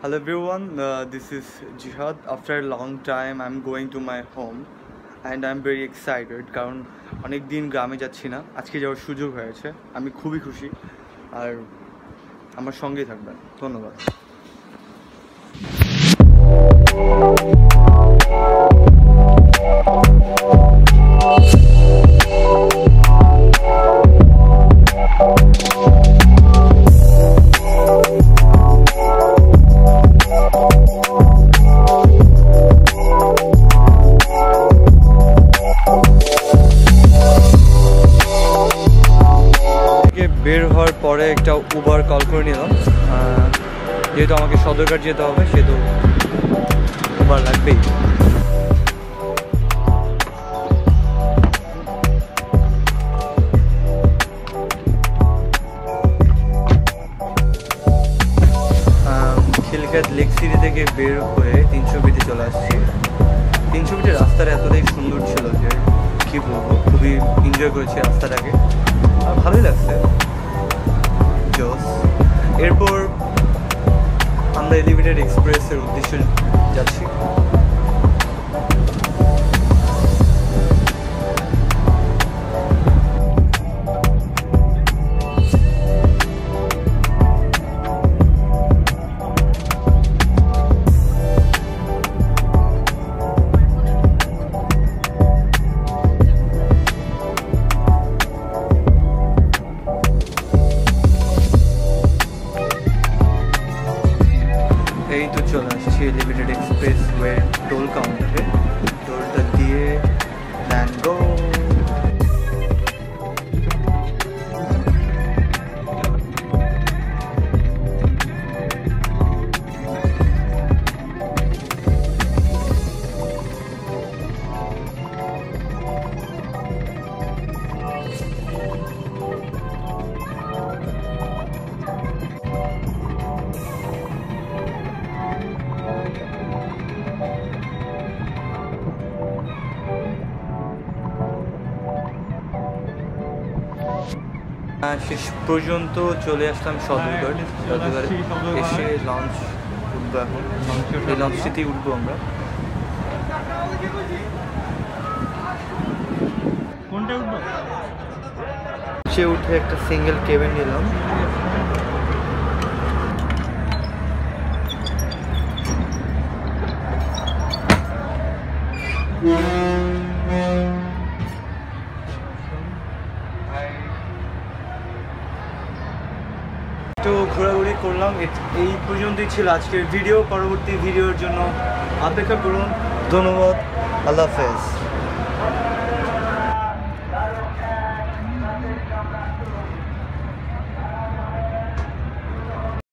Hello everyone, this is Jihad. After a long time I'm going to my home and I'm very excited কারণ অনেক দিন গ্রামে যাচ্ছি না, আজকে যাওয়ার সুযোগ হয়েছে। আমি খুবই খুশি আর আমার সঙ্গেই থাকবেন। ধন্যবাদ। বের হওয়ার পরে একটা উবার কল করে নিলাম, যেহেতু আমাকে সদরঘাট যেতে হবে সেহেতু উবার লাগবেই। খিলক্ষেত লেক সিটি থেকে বের হয়ে 300 ফিটে চলে আসছি। 300 ফিটের রাস্তাটা এতটাই সুন্দর ছিল যে কী বলবো, খুবই এনজয় করেছি রাস্তাটাকে আর ভালোই লাগছে। এরপর আমরা এলিভেটেড এক্সপ্রেসের উদ্দেশ্যে যাচ্ছি। এই তো চলে আসছি এলিভেটেড এক্সপ্রেস ওয়ে টোল কাউন্টারে। টোলটা দিয়ে দেন গো। শেষ পর্যন্ত চলে আসলাম সদরঘাট। সদরঘাটে এসে লঞ্চ উঠবো, এখন এই লঞ্চটিতেই উঠবো আমরা। কোনটা উঠবো? সে উঠে একটা সিঙ্গেল কেবিন নিলাম। তো ঘোরাঘুরি করলাম, এই পর্যন্তই ছিল আজকের ভিডিও। পরবর্তী ভিডিওর জন্য অপেক্ষা করুন। ধন্যবাদ, আল্লাহ হাফেজ।